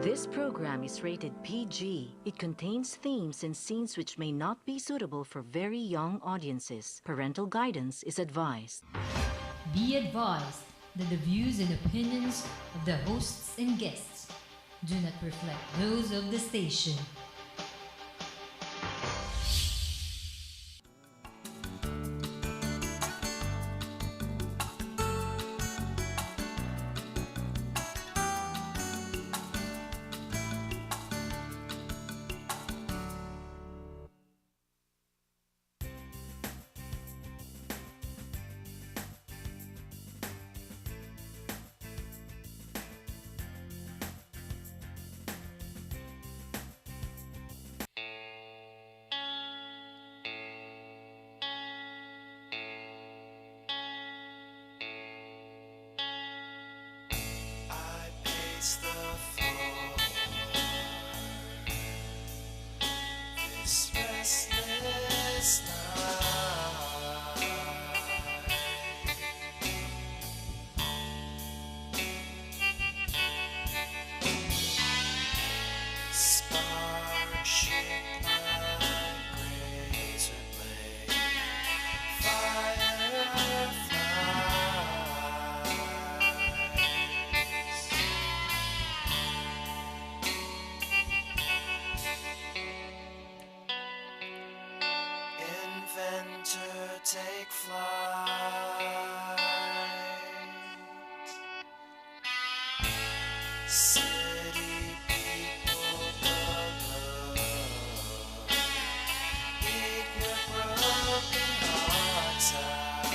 This program is rated PG. It contains themes and scenes which may not be suitable for very young audiences. Parental guidance is advised. Be advised that the views and opinions of the hosts and guests do not reflect those of the station. Take flight. City people below, eat your broken hearts out.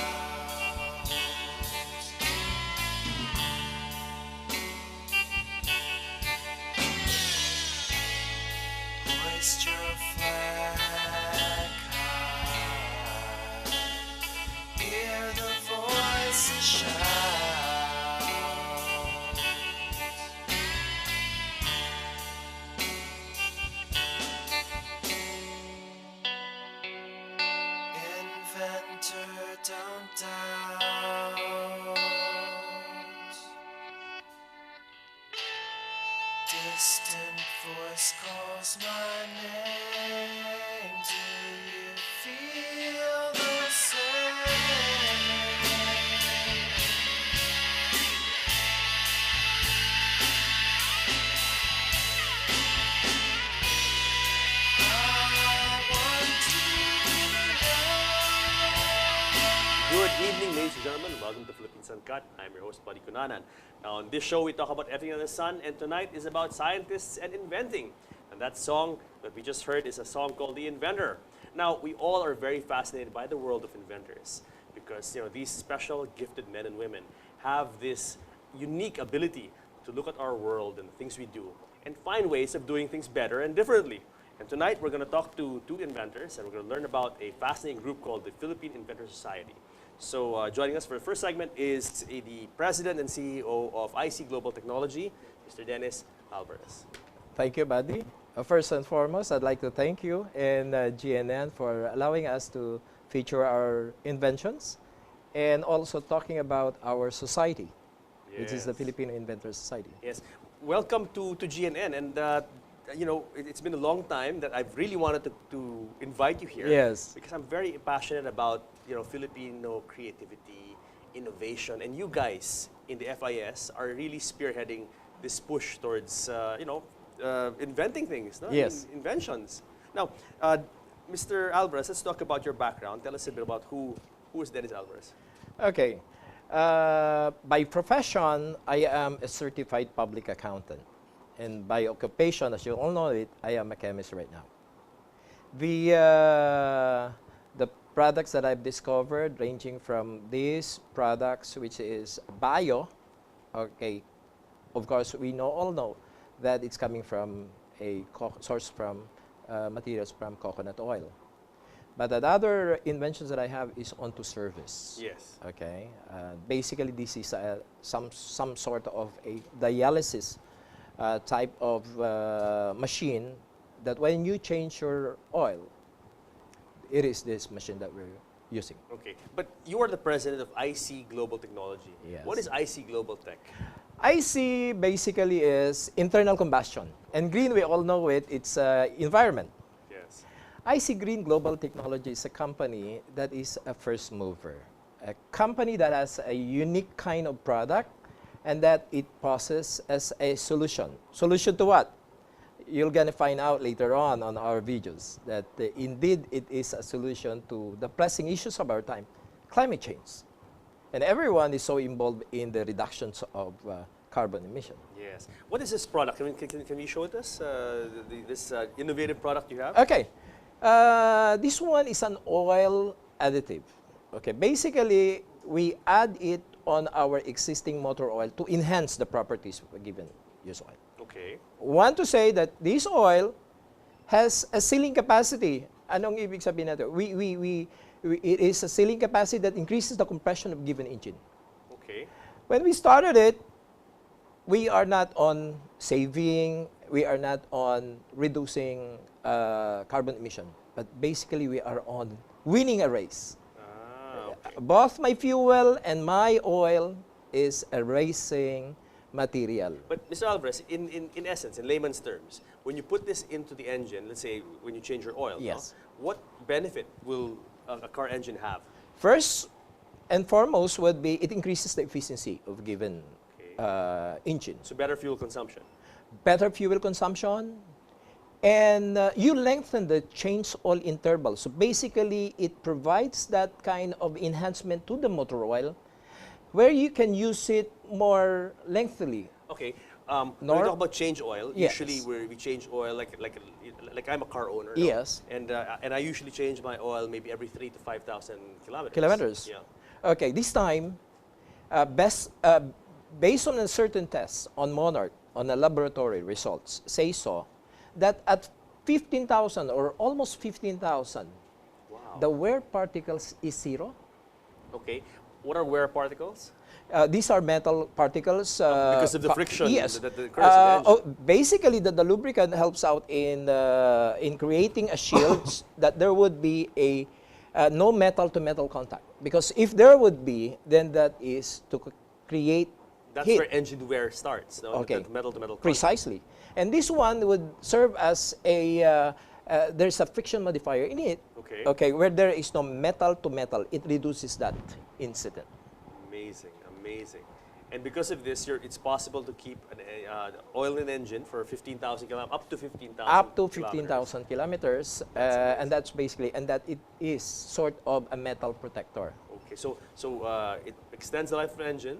Hoist your flag high. Hear the voices shout. Inventor, don't doubt. Distant voice calls my name. Do you feel the same? Good evening, ladies and gentlemen. Welcome to Philippines Uncut. I'm your host, Buddy Kunanan. Now, on this show, we talk about everything under the sun, and tonight is about scientists and inventing. And that song that we just heard is a song called The Inventor. Now, we all are very fascinated by the world of inventors because, these special, gifted men and women have this unique ability to look at our world and the things we do and find ways of doing things better and differently. And tonight, we're going to talk to two inventors, and we're going to learn about a fascinating group called the Philippine Inventor Society. So joining us for the first segment is the President and CEO of IC Global Technology, Mr. Dennis Alvarez. Thank you, Buddy. First and foremost, I'd like to thank you and GNN for allowing us to feature our inventions and also talking about our society, which is the Philippine Inventor Society. Yes. Welcome to GNN. And, it's been a long time that I've really wanted to invite you here. Yes. Because I'm very passionate about, Filipino creativity, innovation. And you guys in the FIS are really spearheading this push towards, inventing things, no? Yes. Inventions. Now, Mr. Alvarez, let's talk about your background. Tell us a bit about who is Dennis Alvarez. Okay. By profession, I am a certified public accountant. And by occupation, as you all know it, I am a chemist right now. The products that I've discovered, ranging from these products, which is bio, okay, of course, we all know that it's coming from a source from materials from coconut oil. But another inventions that I have is onto service. Yes. Okay. Basically, this is some sort of a dialysis type of machine that when you change your oil, it is this machine that we're using. Okay, but you are the president of IC Global Technology. Yes. What is IC Global Tech? IC basically is internal combustion. And green, we all know it, it's environment. Yes. IC Green Global Technology is a company that is a first mover. A company that has a unique kind of product and that it poses as a solution. Solution to what? You're going to find out later on our videos that indeed it is a solution to the pressing issues of our time, climate change. And everyone is so involved in the reductions of carbon emission. Yes. What is this product? Can you show us this innovative product you have? Okay. This one is an oil additive. Okay. Basically, we add it on our existing motor oil to enhance the properties of a given use oil. Okay. Want to say that this oil has a sealing capacity. Anong ibig sabihin natin? It is a sealing capacity that increases the compression of given engine. Okay. When we started it, we are not on saving, we are not on reducing carbon emission, but basically we are on winning a race. Okay. Both my fuel and my oil is a racing material. But Mr. Alvarez, in essence, in layman's terms, when you put this into the engine, let's say when you change your oil, Yes. no? What benefit will a car engine have? First and foremost would be it increases the efficiency of a given engine. So better fuel consumption. Better fuel consumption, and you lengthen the change oil interval. So basically, it provides that kind of enhancement to the motor oil where you can use it more lengthily. Okay. When we talk about change oil, Yes. usually we change oil like I'm a car owner. no? Yes. And I usually change my oil maybe every 3,000 to 5,000 kilometers. Kilometers. Yeah. Okay, this time, based on a certain test on Monarch, on the laboratory results, say so, that at 15,000 or almost 15,000, Wow. the wear particles is zero. Okay. What are wear particles? These are metal particles. Because of the friction Yes. that occurs in the engine. Basically, the lubricant helps out in creating a shield that there would be a no metal-to-metal contact. Because if there would be, then that is to create That's heat. where engine wear starts. No? Okay. The metal-to-metal contact. Precisely. And this one would serve as a, there's a friction modifier in it. Okay. Okay, where there is no metal to metal, it reduces that incident. Amazing, amazing. And because of this, it's possible to keep an oil in engine for 15,000 kilometers, up to 15,000 Up to kilometers. 15,000 kilometers, and that's basically, and that it is sort of a metal protector. Okay, so it extends the life of the engine.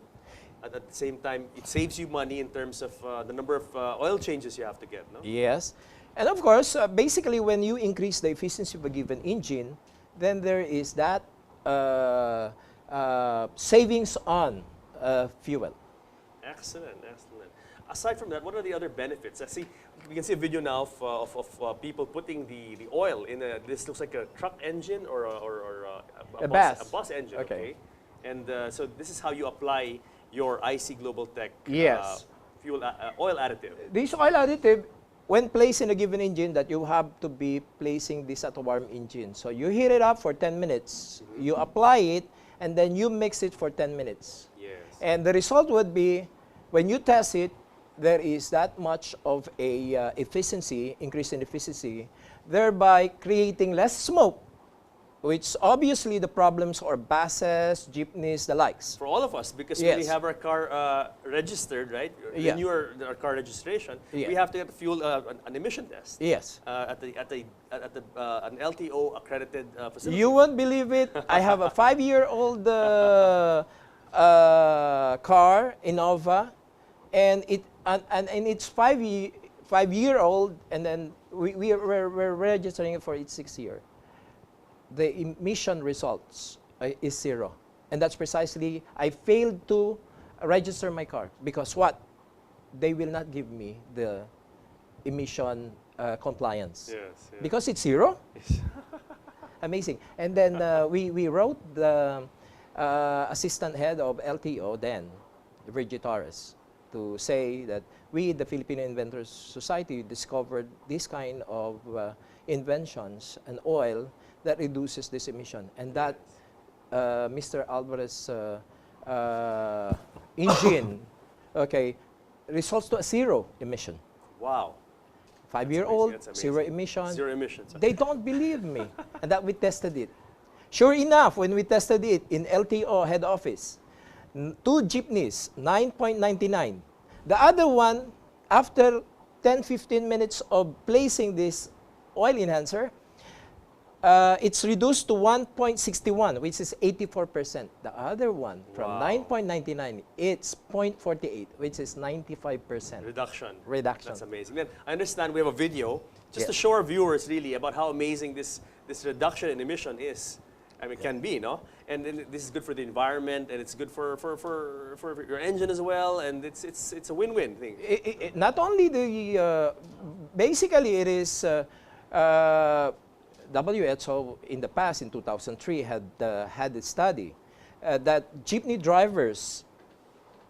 At the same time, it saves you money in terms of the number of oil changes you have to get, no? Yes. And of course, basically when you increase the efficiency of a given engine, then there is that savings on fuel. Excellent, excellent. Aside from that, what are the other benefits? We can see a video now of people putting the oil in this looks like a truck engine or A bus engine, Okay. okay? And so this is how you apply your IC Global Tech Yes. fuel oil additive. This oil additive, when placed in a given engine, that you have to be placing this at a warm engine. So you heat it up for 10 minutes, you apply it, and then you mix it for 10 minutes. Yes. And the result would be, when you test it, there is that much of a efficiency, increase in efficiency, thereby creating less smoke, which obviously the problems are buses, jeepneys, the likes. For all of us, because when we Yes. have our car registered, right? Yeah. Renew our car registration, Yeah. we have to get a fuel an emission test. Yes. At an LTO accredited facility. You won't believe it. I have a 5-year-old car, Innova, and it's 5-year-old, and then we're registering it for its 6th year. The emission results is zero, and that's precisely I failed to register my car because what? They will not give me the emission compliance. Yes. yes. Because it's zero? Amazing. And then we wrote the assistant head of LTO then, Virgie Torres, to say that we, the Filipino Inventors Society, discovered this kind of inventions, an oil that reduces this emission. And that Mr. Alvarez engine okay, results to a zero emission. Wow. 5-year-old, That's amazing. zero emissions. Zero emissions. They don't believe me. And that we tested it. Sure enough, when we tested it in LTO head office, 2 jeepneys, 9.99. The other one, after 10-15 minutes of placing this oil enhancer, it's reduced to 1.61, which is 84%. The other one, from Wow. 9.99, it's 0.48, which is 95%. Reduction. Reduction. That's amazing. Then I understand we have a video just to Yes. show our viewers really about how amazing this reduction in emission is. I mean, can be, no? And then this is good for the environment, and it's good for your engine as well, and it's a win-win thing. Not only the, basically it is, WHO in the past, in 2003, had a study that jeepney drivers,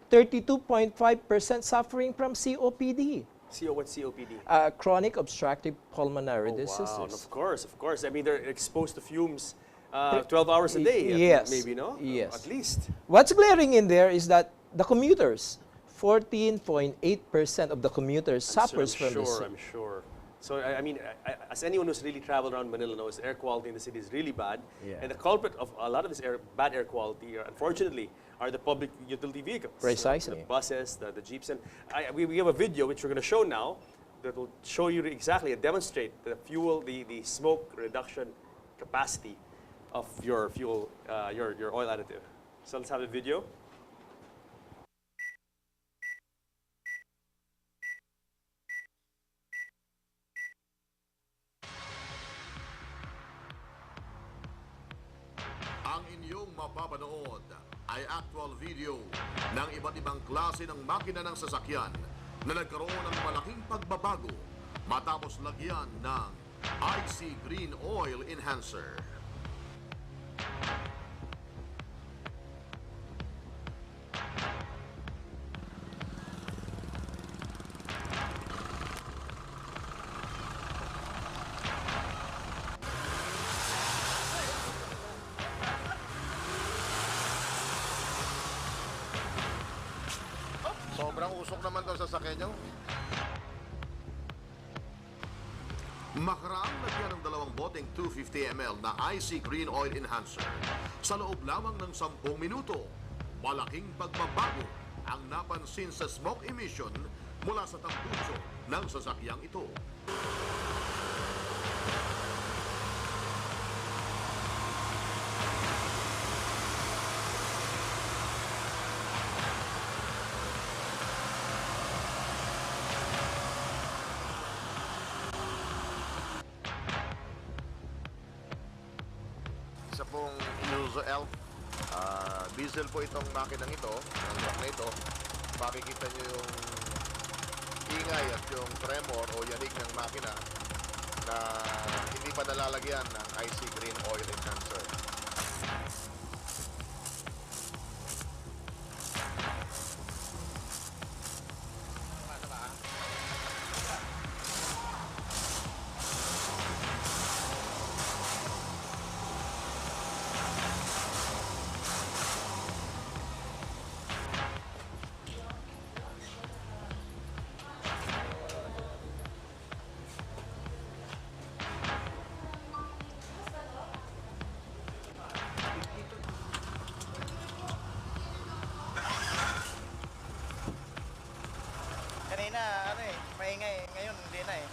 32.5% suffering from COPD. What's COPD? Chronic obstructive pulmonary Oh, diseases. wow, and of course. I mean, they're exposed to fumes 12 hours a day, Yes. maybe, no? Yes. At least. What's glaring in there is that the commuters, 14.8% of the commuters suffers from this. I'm sure. So, I mean, as anyone who's really traveled around Manila knows, air quality in the city is really bad. Yeah. And the culprit of a lot of this bad air quality, unfortunately, are the public utility vehicles. Precisely. The buses, the jeeps. And we have a video which we're going to show now that will show you exactly and demonstrate the fuel, the smoke reduction capacity of your fuel, your oil additive. So let's have the video. Ang inyong mapapanood ay actual video ng iba't ibang klase ng makina ng sasakyan na nagkaroon ng malaking pagbabago matapos lagyan ng IC Green Oil Enhancer. Sobrang usok naman daw sa sasakyan nyo. Makaraang lagyan ng 2 boteng 250 ml na IC Green Oil Enhancer sa loob lamang ng 10 minuto. Malaking pagbabago ang napansin sa smoke emission mula sa tambuso ng sasakyang ito. Isa pong ISUZU Elf. Diesel po itong makinang ito, ang truck na ito. Makikita nyo yung ingay at yung tremor o yanig ng makina na hindi pa nalalagyan ng IC Green Oil Enhancer. Kanina, maingay. Ngayon, hindi na eh.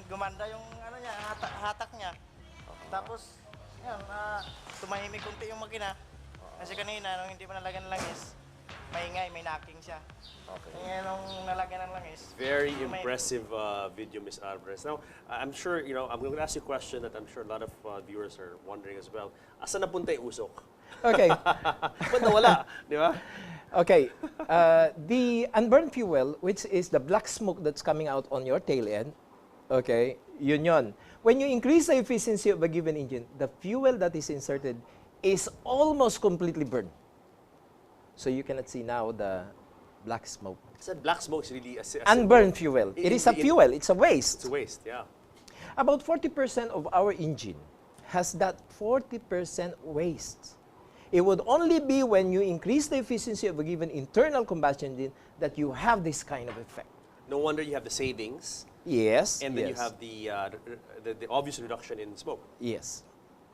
Gumanda yung niya, hatak niya. Tapos, yan, tumahimik kunti yung makina. Kasi kanina, nung hindi pa nalagyan ng langis, maingay, may knocking siya. Okay. Kaya nung nalagyan ng langis, Very may- impressive video, Ms. Alvarez. Now, I'm sure, I'm going to ask you a question that I'm sure a lot of viewers are wondering as well. Asan napunta yung usok? Okay. Ba't nawala? Di ba? Okay. The unburned fuel, which is the black smoke that's coming out on your tail end, okay, yun. When you increase the efficiency of a given engine, the fuel that is inserted is almost completely burned. So you cannot see now the black smoke. So black smoke is really a Unburned fuel. It is a fuel. It's a waste. It's a waste, yeah. About 40% of our engine has that 40% waste. It would only be when you increase the efficiency of a given internal combustion engine that you have this kind of effect. No wonder you have the savings, Yes. and then yes. you have the obvious reduction in smoke. Yes.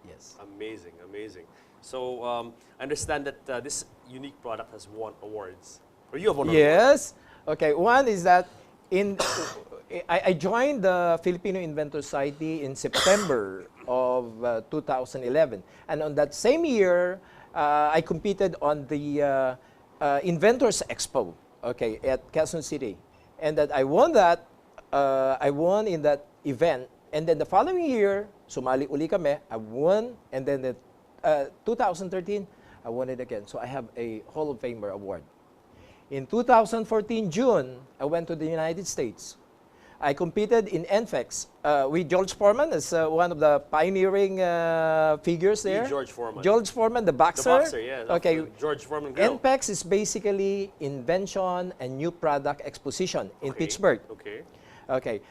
Yes. Amazing, amazing. So I understand that this unique product has won awards. Or you have won Yes. Okay. One is that I joined the Filipino Inventor Society in September of 2011, and on that same year, I competed on the Inventors Expo. Okay, at Quezon City, and that I won that. I won in that event, and then the following year, sumali uli kami. I won, and then the 2013, I won it again. So I have a Hall of Famer award. In 2014 June, I went to the United States. I competed in NFEX with George Foreman as one of the pioneering figures there. George Foreman. George Foreman, the boxer. The boxer, yeah. Okay. George Foreman grill. NPEX is basically Invention and New Product Exposition in Okay, Pittsburgh. Okay. Okay.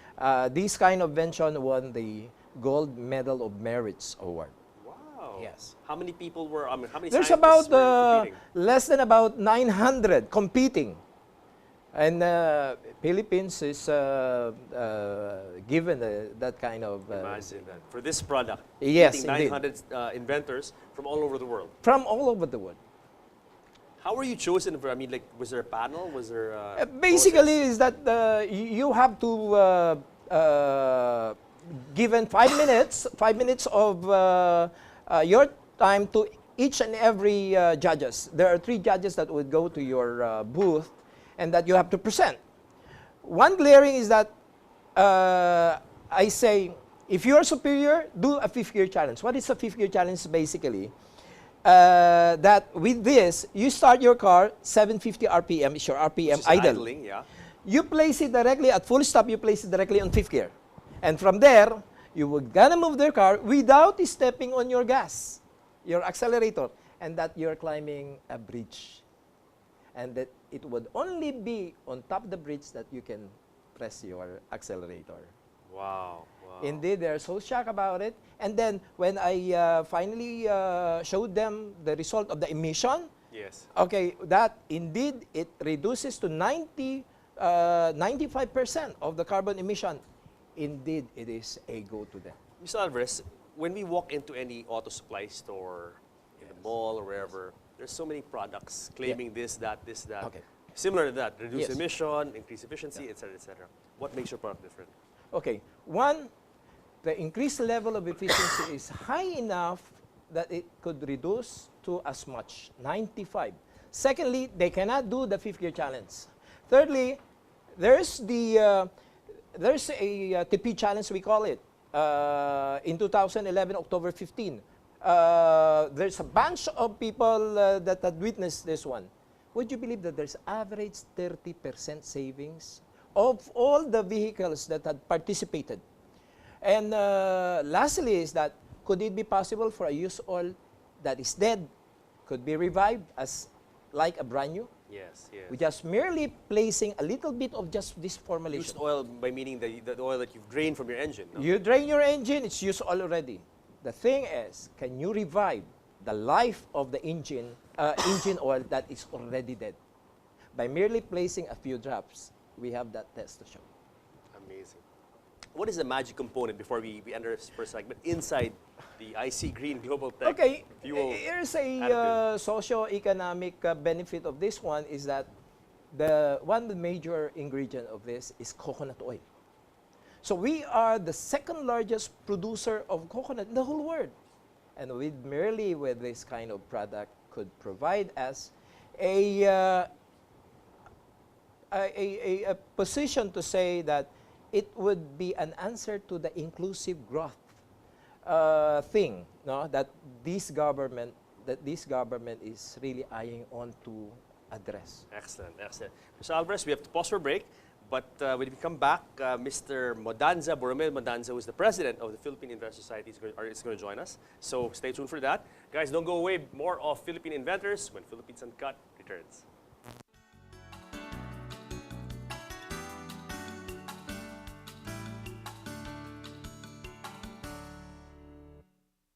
This kind of invention won the Gold Medal of Merits Award. Wow. Yes. How many people were, how many There's scientists about were competing? less than about 900 competing. And Philippines is given that kind of... Imagine that. For this product, Yes, getting 900 inventors from all over the world. from all over the world. How were you chosen for, I mean, like, was there a panel? Was there a Basically, process? is that you have to given 5 minutes, 5 minutes of your time to each and every judges. There are 3 judges that would go to your booth, and that you have to present. One glaring is that I say, if you are superior, do a 5th gear challenge. What is a 5th gear challenge? Basically, that with this, you start your car, 750 RPM is your RPM Which is idle. idling, yeah. You place it directly at full stop, you place it directly on 5th gear. And from there, you will gonna move the car without stepping on your gas, your accelerator, and that you're climbing a bridge. And that it would only be on top of the bridge that you can press your accelerator. Wow. Wow. Indeed, they're so shocked about it. And then when I finally showed them the result of the emission, Yes. okay, that indeed it reduces to 95% of the carbon emission. Indeed, it is a go to them. Mr. Alvarez, when we walk into any auto supply store, in the mall or wherever, there's so many products claiming this, that. Okay. Similar to that, reduce Yes. emission, increase efficiency, etc., etc. What makes your product different? Okay, one, the increased level of efficiency is high enough that it could reduce to as much, 95. Secondly, they cannot do the 5th gear challenge. Thirdly, there's a TP challenge, we call it, in 2011, October 15. There's a bunch of people that had witnessed this one. Would you believe that there's average 30% savings of all the vehicles that had participated? And lastly is that, could it be possible for a used oil that is dead could be revived as like a brand new? Yes, yes. With just merely placing a little bit of just this formulation. Used oil by meaning the oil that you've drained from your engine. No? You drain your engine, it's used oil already. The thing is, can you revive the life of the engine oil that is already dead? By merely placing a few drops, we have that test to show. Amazing. What is the magic component before we enter this first segment inside the IC Green Global Tech Okay, fuel? here's a additive? socio-economic benefit of this one is that one major ingredient of this is coconut oil. So we are the second largest producer of coconut in the whole world. And merely with this kind of product could provide us a position to say that it would be an answer to the inclusive growth thing, no? that this government is really eyeing on to address. Excellent, excellent. Mr. Alvarez, we have to pause for a break. But when we come back, Mr. Modanza, Borromeo Modanza, who is the president of the Philippine Inventor Society, is going to join us. So stay tuned for that. Guys, don't go away. More of Philippine Inventors when Philippines Uncut returns.